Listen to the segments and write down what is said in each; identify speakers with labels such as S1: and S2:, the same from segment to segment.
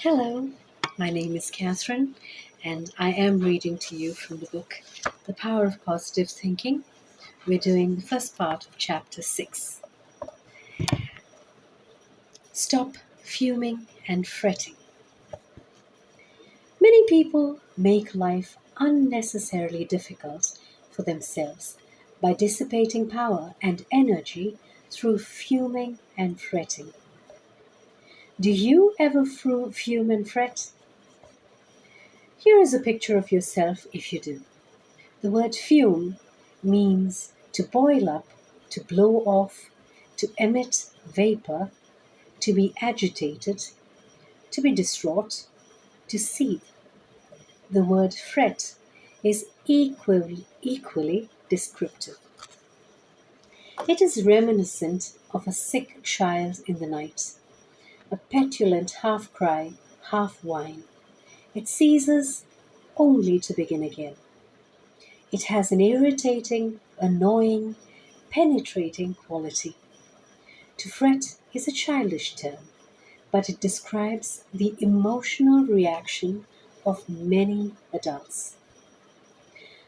S1: Hello, my name is Catherine, and I am reading to you from the book The Power of Positive Thinking. We're doing the first part of chapter 6. Stop fuming and fretting. Many people make life unnecessarily difficult for themselves by dissipating power and energy through fuming and fretting. Do you ever fume and fret? Here is a picture of yourself if you do. The word fume means to boil up, to blow off, to emit vapor, to be agitated, to be distraught, to seethe. The word fret is equally descriptive. It is reminiscent of a sick child in the night, a petulant half cry, half whine. It ceases only to begin again. It has an irritating, annoying, penetrating quality. To fret is a childish term, but it describes the emotional reaction of many adults.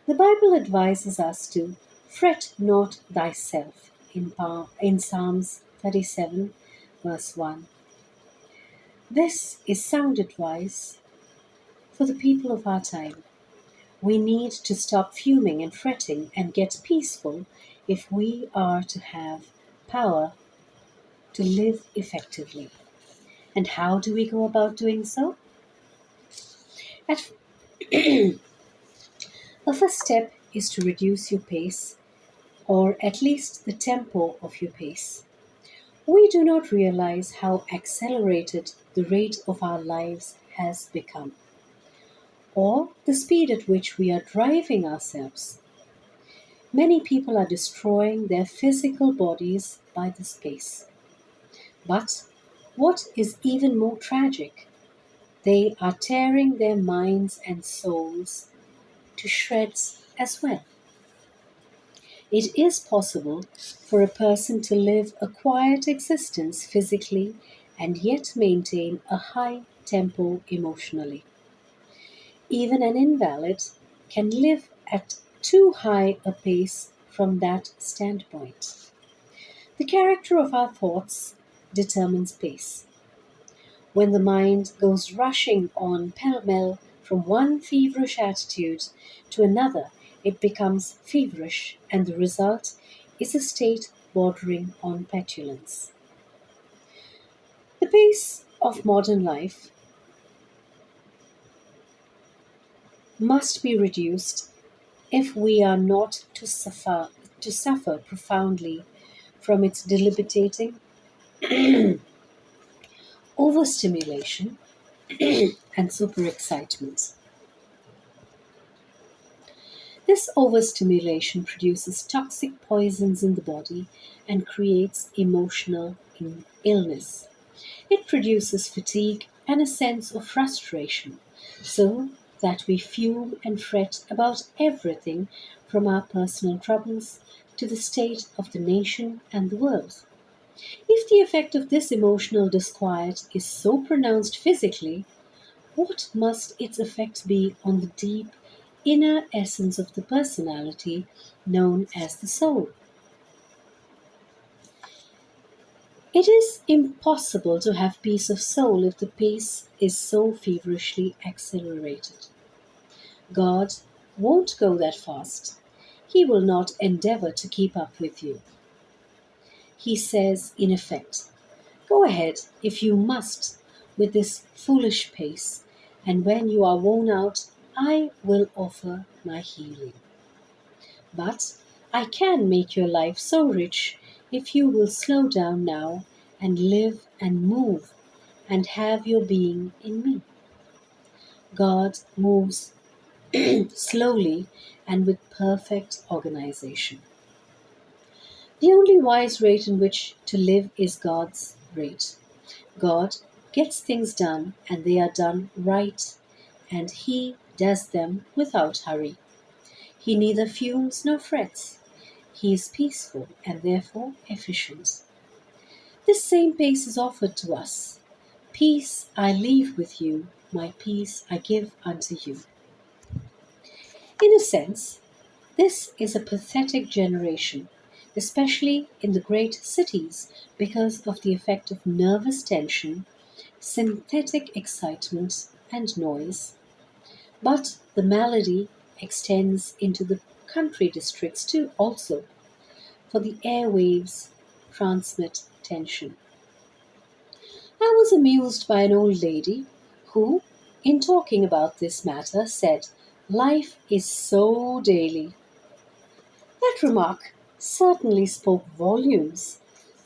S1: The Bible advises us to fret not thyself in Psalms 37, verse 1. This is sound advice for the people of our time. We need to stop fuming and fretting and get peaceful if we are to have power to live effectively. And how do we go about doing so? At, the first step is to reduce your pace, or at least the tempo of your pace. We do not realize how accelerated the rate of our lives has become, or the speed at which we are driving ourselves. Many people are destroying their physical bodies by this pace. But what is even more tragic, they are tearing their minds and souls to shreds as well. It is possible for a person to live a quiet existence physically and yet maintain a high tempo emotionally. Even an invalid can live at too high a pace from that standpoint. The character of our thoughts determines pace. When the mind goes rushing on pell-mell from one feverish attitude to another, it becomes feverish, and the result is a state bordering on petulance. The pace of modern life must be reduced if we are not to suffer profoundly from its debilitating overstimulation and superexcitement. This overstimulation produces toxic poisons in the body and creates emotional illness. It produces fatigue and a sense of frustration, so that we fume and fret about everything from our personal troubles to the state of the nation and the world. If the effect of this emotional disquiet is so pronounced physically, what must its effect be on the deep inner essence of the personality known as the soul? It is impossible to have peace of soul if the pace is so feverishly accelerated. God won't go that fast. He will not endeavor to keep up with you. He says, in effect, go ahead if you must with this foolish pace, and when you are worn out, I will offer my healing. But I can make your life so rich if you will slow down now and live and move and have your being in me. God moves slowly and with perfect organization. The only wise rate in which to live is God's rate. God gets things done and they are done right, and He does them without hurry. He neither fumes nor frets. He is peaceful and therefore efficient. This same pace is offered to us, Peace I leave with you, my peace I give unto you. In a sense, this is a pathetic generation, especially in the great cities, because of the effect of nervous tension, synthetic excitement, and noise. But the malady extends into the country districts too, also, for the airwaves transmit tension. I was amused by an old lady who, in talking about this matter, said, "Life is so daily." That remark certainly spoke volumes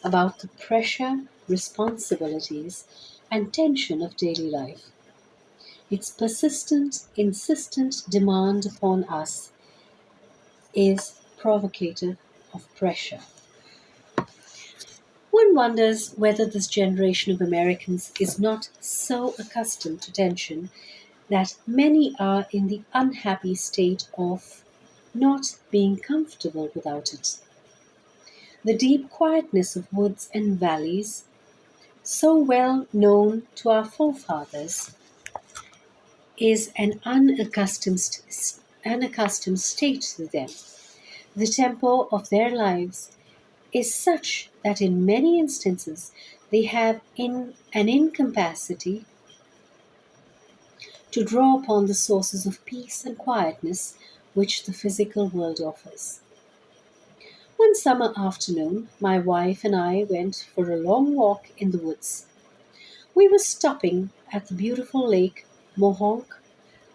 S1: about the pressure, responsibilities, and tension of daily life. Its persistent, insistent demand upon us is provocative of pressure. One wonders whether this generation of Americans is not so accustomed to tension that many are in the unhappy state of not being comfortable without it. The deep quietness of woods and valleys, so well known to our forefathers, is an unaccustomed state to them. The tempo of their lives is such that in many instances they have an incapacity to draw upon the sources of peace and quietness which the physical world offers. One summer afternoon, my wife and I went for a long walk in the woods. We were stopping at the beautiful lake Mohonk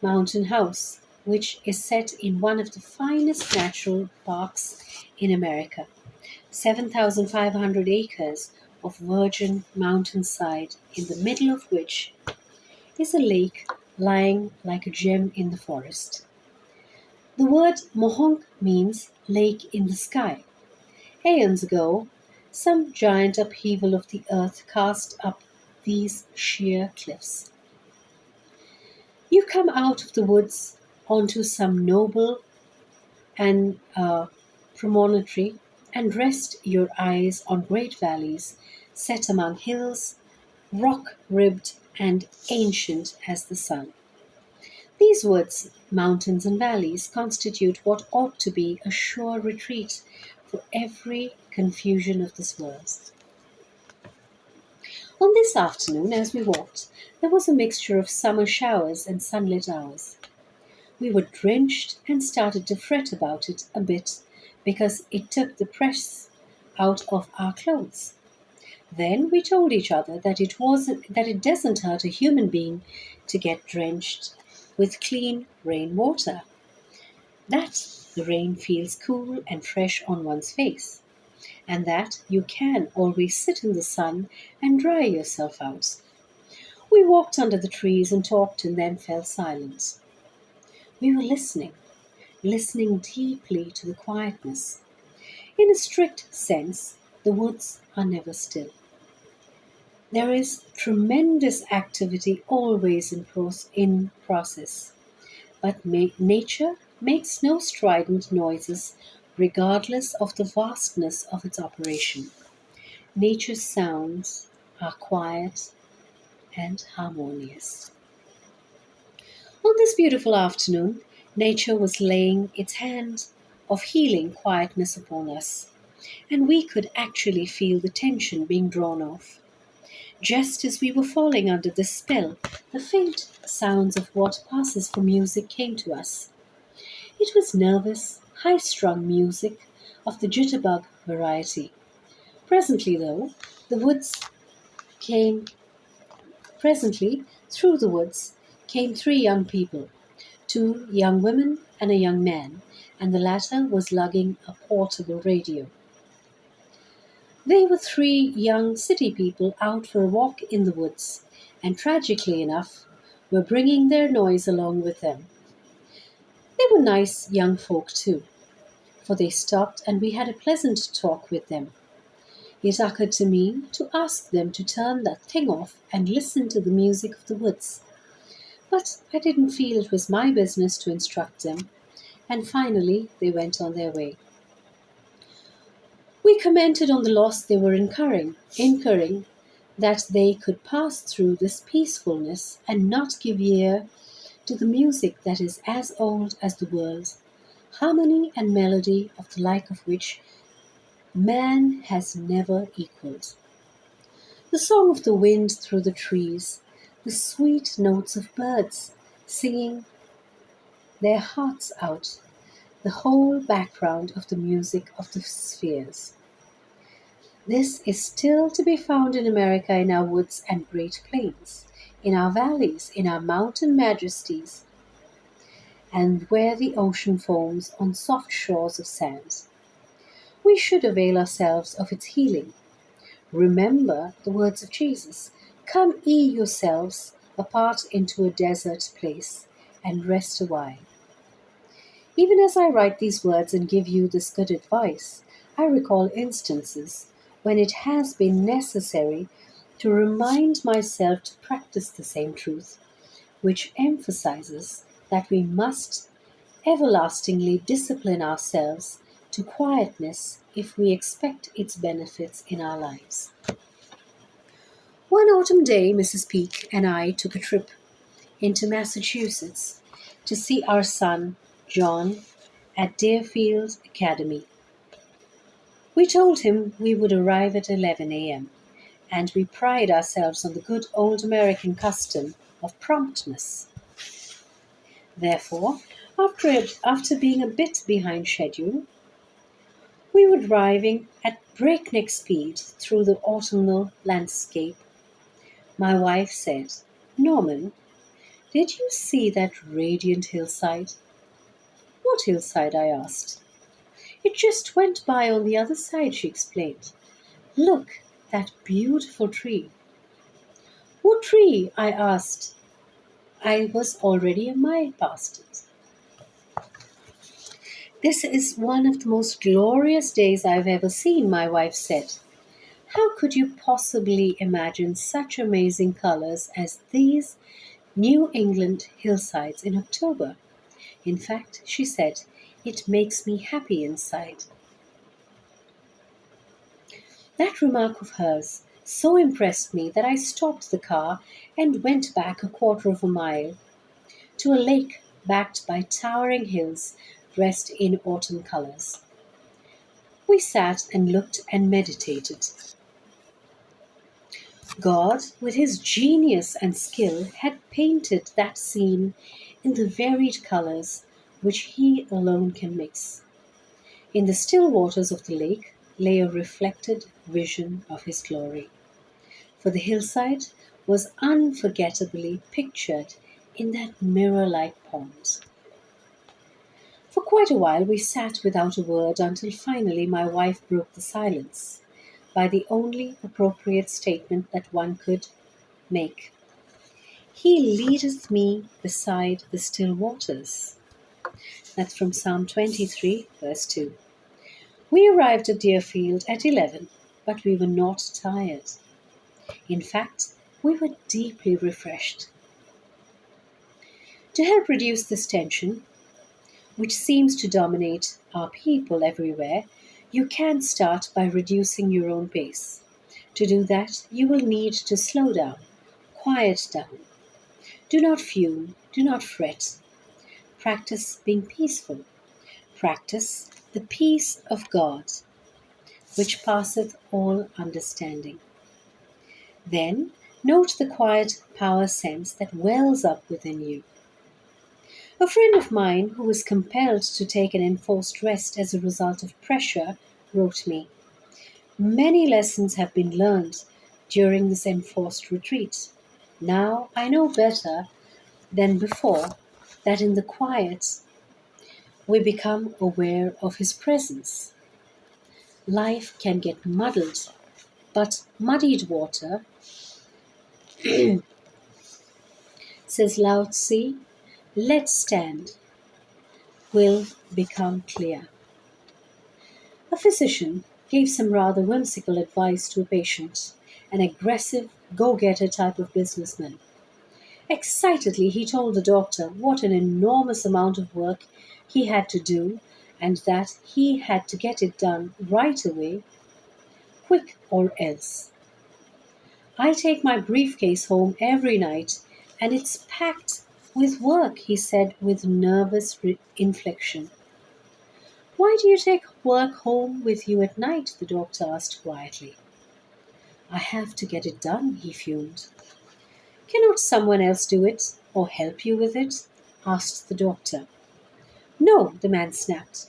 S1: Mountain House, which is set in one of the finest natural parks in America. 7,500 acres of virgin mountainside, in the middle of which is a lake lying like a gem in the forest. The word Mohonk means lake in the sky. Aeons ago, some giant upheaval of the earth cast up these sheer cliffs. You come out of the woods onto some noble and promontory and rest your eyes on great valleys set among hills, rock ribbed and ancient as the sun. These woods, mountains, and valleys constitute what ought to be a sure retreat for every confusion of this world. On this afternoon, as we walked, there was a mixture of summer showers and sunlit hours. We were drenched and started to fret about it a bit because it took the press out of our clothes. Then we told each other that it doesn't hurt a human being to get drenched with clean rain water. That the rain feels cool and fresh on one's face, and that you can always sit in the sun and dry yourself out. We walked under the trees and talked and then fell silent. We were listening deeply to the quietness. In a strict sense, the woods are never still. There is tremendous activity always in process, but nature makes no strident noises regardless of the vastness of its operation. Nature's sounds are quiet and harmonious. On this beautiful afternoon, nature was laying its hand of healing quietness upon us, and we could actually feel the tension being drawn off. Just as we were falling under this spell, the faint sounds of what passes for music came to us. It was nervous, high-strung music of the jitterbug variety. Presently, though, the woods came presently through the woods came three young people, two young women and a young man, and the latter was lugging a portable radio. They were three young city people out for a walk in the woods, and tragically enough, were bringing their noise along with them. They were nice young folk too, for they stopped and we had a pleasant talk with them. It occurred to me to ask them to turn that thing off and listen to the music of the woods. But I didn't feel it was my business to instruct them, and finally they went on their way. We commented on the loss they were incurring, that they could pass through this peacefulness and not give ear to the music that is as old as the world, harmony and melody of the like of which man has never equaled. The song of the wind through the trees, the sweet notes of birds singing their hearts out, the whole background of the music of the spheres. This is still to be found in America in our woods and great plains, in our valleys, in our mountain majesties, and where the ocean foams on soft shores of sands. We should avail ourselves of its healing. Remember the words of Jesus: "Come ye yourselves apart into a desert place and rest awhile." Even as I write these words and give you this good advice, I recall instances when it has been necessary to remind myself to practice the same truth, which emphasizes that we must everlastingly discipline ourselves to quietness if we expect its benefits in our lives. One autumn day, Mrs. Peake and I took a trip into Massachusetts to see our son, John, at Deerfield Academy. We told him we would arrive at 11 a.m., and we pride ourselves on the good old American custom of promptness. Therefore, after being a bit behind schedule, we were driving at breakneck speed through the autumnal landscape. My wife said, "Norman, did you see that radiant hillside?" "What hillside?" I asked. "It just went by on the other side," she explained. "Look, that beautiful tree." "What tree?" I asked. I was already a mile past it. "This is one of the most glorious days I've ever seen," my wife said. "How could you possibly imagine such amazing colors as these New England hillsides in October? In fact," she said, "it makes me happy inside." That remark of hers so impressed me that I stopped the car and went back a quarter of a mile to a lake backed by towering hills dressed in autumn colors. We sat and looked and meditated. God, with his genius and skill, had painted that scene in the varied colors which he alone can mix. In the still waters of the lake lay a reflected vision of his glory, for the hillside was unforgettably pictured in that mirror-like pond. For quite a while we sat without a word until finally my wife broke the silence by the only appropriate statement that one could make. "He leadeth me beside the still waters." That's from Psalm 23, verse 2. We arrived at Deerfield at 11, but we were not tired. In fact, we were deeply refreshed. To help reduce this tension, which seems to dominate our people everywhere, you can start by reducing your own pace. To do that, you will need to slow down, quiet down. Do not fume, do not fret. Practice being peaceful. Practice the peace of God, which passeth all understanding. Then note the quiet power sense that wells up within you. A friend of mine who was compelled to take an enforced rest as a result of pressure wrote me, "Many lessons have been learned during this enforced retreat. Now I know better than before that in the quiet we become aware of his presence. Life can get muddled, but muddied water," says Lao Tzu, "let stand, will become clear." A physician gave some rather whimsical advice to a patient, an aggressive, go-getter type of businessman. Excitedly, he told the doctor what an enormous amount of work he had to do and that he had to get it done right away, quick or else. I take my briefcase home every night, and it's packed with work, he said with nervous inflection. Why do you take work home with you at night? The doctor asked quietly. I have to get it done, he fumed. Cannot someone else do it, or help you with it? Asked the doctor. No, the man snapped.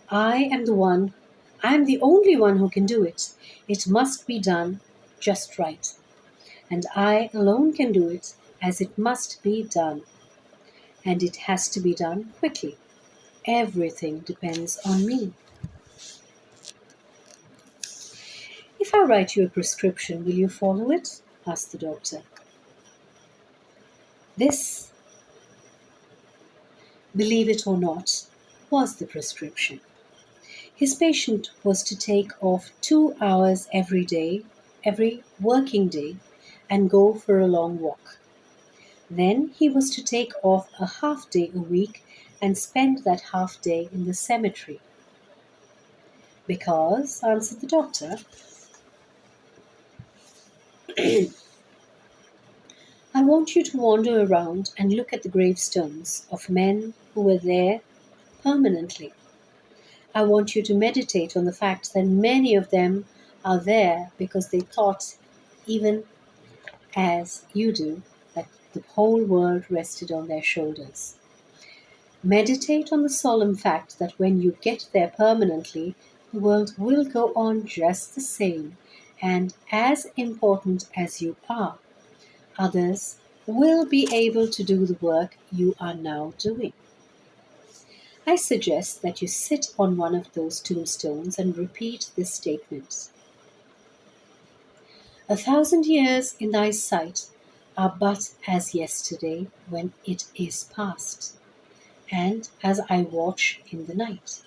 S1: I am the one, I am the only one who can do it. It must be done just right. And I alone can do it, as it must be done. And it has to be done quickly. Everything depends on me. If I write you a prescription, will you follow it? Asked the doctor. This, believe it or not, was the prescription. His patient was to take off 2 hours every day, every working day, and go for a long walk. Then he was to take off a half day a week and spend that half day in the cemetery. Because, answered the doctor, I want you to wander around and look at the gravestones of men who were there permanently. I want you to meditate on the fact that many of them are there because they thought, even as you do, that the whole world rested on their shoulders. Meditate on the solemn fact that when you get there permanently, the world will go on just the same, and as important as you are, others will be able to do the work you are now doing. I suggest that you sit on one of those tombstones and repeat this statement. 1,000 years in thy sight are but as yesterday when it is past, and as I watch in the night.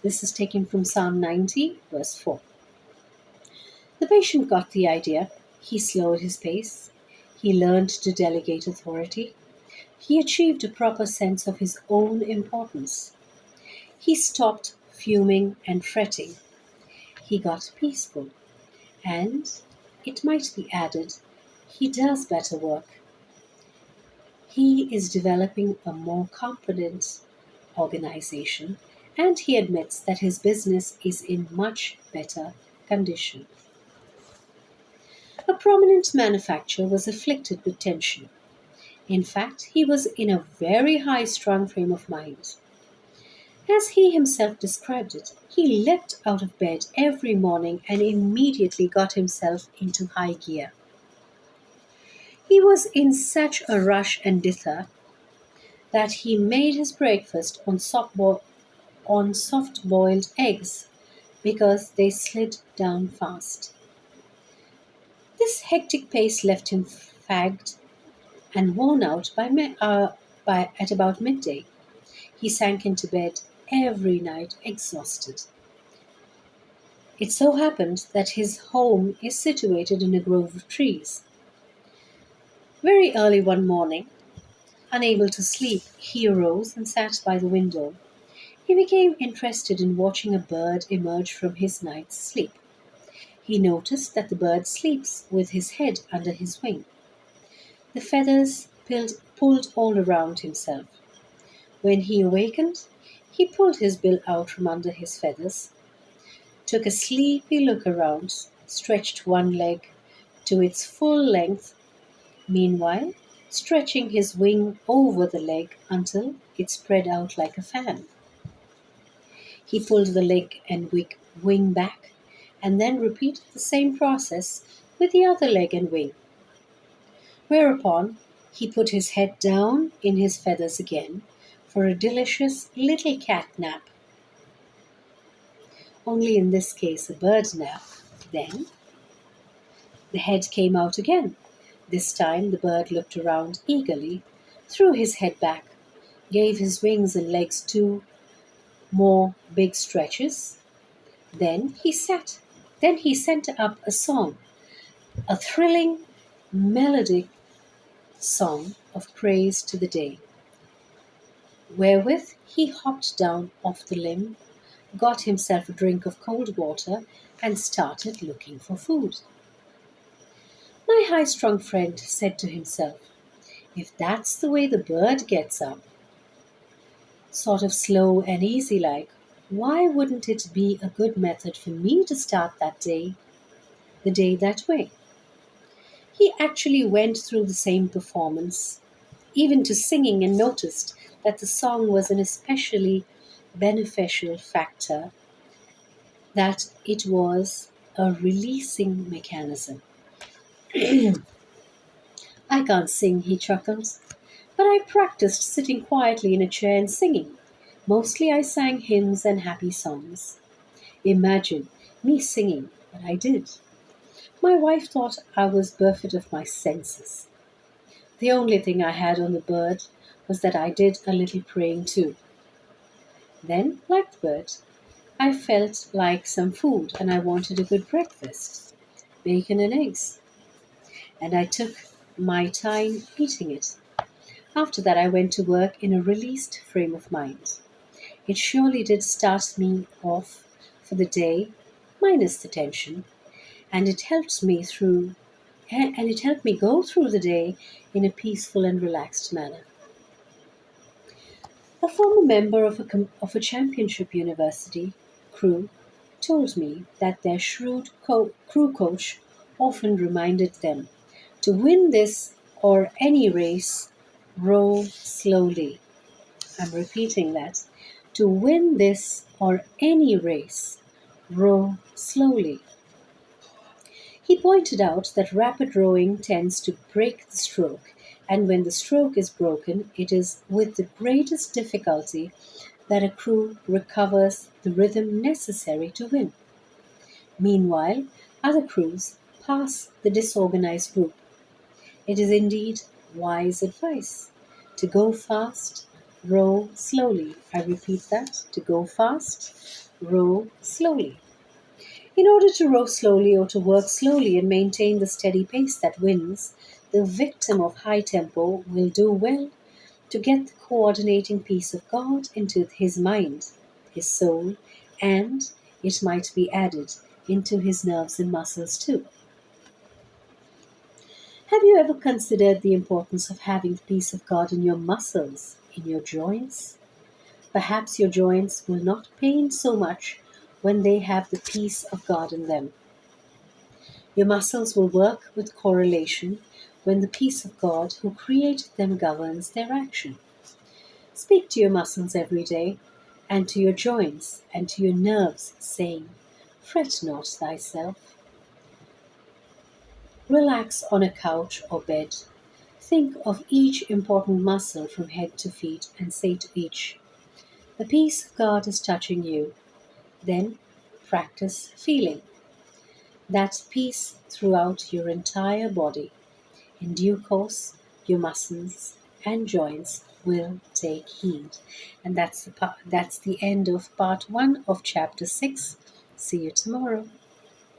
S1: This is taken from Psalm 90, verse 4. The patient got the idea. He slowed his pace. He learned to delegate authority. He achieved a proper sense of his own importance. He stopped fuming and fretting. He got peaceful. And, it might be added, he does better work. He is developing a more competent organization, and he admits that his business is in much better condition. A prominent manufacturer was afflicted with tension. In fact, he was in a very high strung frame of mind. As he himself described it, he leapt out of bed every morning and immediately got himself into high gear. He was in such a rush and dither that he made his breakfast on soft-boiled eggs because they slid down fast. This hectic pace left him fagged and worn out at about midday. He sank into bed every night exhausted. It so happened that his home is situated in a grove of trees. Very early one morning, unable to sleep, he arose and sat by the window. He became interested in watching a bird emerge from his night's sleep. He noticed that the bird sleeps with his head under his wing. The feathers pulled all around himself. When he awakened, he pulled his bill out from under his feathers, took a sleepy look around, stretched one leg to its full length, meanwhile stretching his wing over the leg until it spread out like a fan. He pulled the leg and wing back, and then repeated the same process with the other leg and wing. Whereupon he put his head down in his feathers again for a delicious little cat nap. Only in this case a bird nap. Then the head came out again. This time the bird looked around eagerly, threw his head back, gave his wings and legs 2 more big stretches. Then he sat. Then he sent up a song, a thrilling, melodic song of praise to the day, wherewith he hopped down off the limb, got himself a drink of cold water, and started looking for food. My high strung friend said to himself, if that's the way the bird gets up, sort of slow and easy like, why wouldn't it be a good method for me to start the day that way? He actually went through the same performance, even to singing, and noticed that the song was an especially beneficial factor, that it was a releasing mechanism. I can't sing, he chuckles, but I practiced sitting quietly in a chair and singing. Mostly I sang hymns and happy songs. Imagine me singing, but I did. My wife thought I was bereft of my senses. The only thing I had on the bird was that I did a little praying too. Then, like the bird, I felt like some food and I wanted a good breakfast, bacon and eggs, and I took my time eating it. After that, I went to work in a released frame of mind. It surely did start me off for the day, minus the tension, and it helped me go through the day in a peaceful and relaxed manner. A former member of a championship university crew told me that their shrewd crew coach often reminded them to win this or any race, row slowly. I'm repeating that. To win this or any race, row slowly. He pointed out that rapid rowing tends to break the stroke, and when the stroke is broken, it is with the greatest difficulty that a crew recovers the rhythm necessary to win. Meanwhile, other crews pass the disorganized group. It is indeed wise advice. To go fast, row slowly. I repeat that. To go fast, row slowly. In order to row slowly or to work slowly and maintain the steady pace that wins, the victim of high tempo will do well to get the coordinating peace of God into his mind, his soul, and it might be added into his nerves and muscles too. Have you ever considered the importance of having the peace of God in your muscles, in your joints? Perhaps your joints will not pain so much when they have the peace of God in them. Your muscles will work with correlation when the peace of God, who created them, governs their action. Speak to your muscles every day, and to your joints, and to your nerves, saying, fret not thyself. Relax on a couch or bed. Think of each important muscle from head to feet and say to each, the peace of God is touching you. Then practice feeling that peace throughout your entire body. In due course, your muscles and joints will take heed. And that's the end of part 1 of chapter 6. See you tomorrow.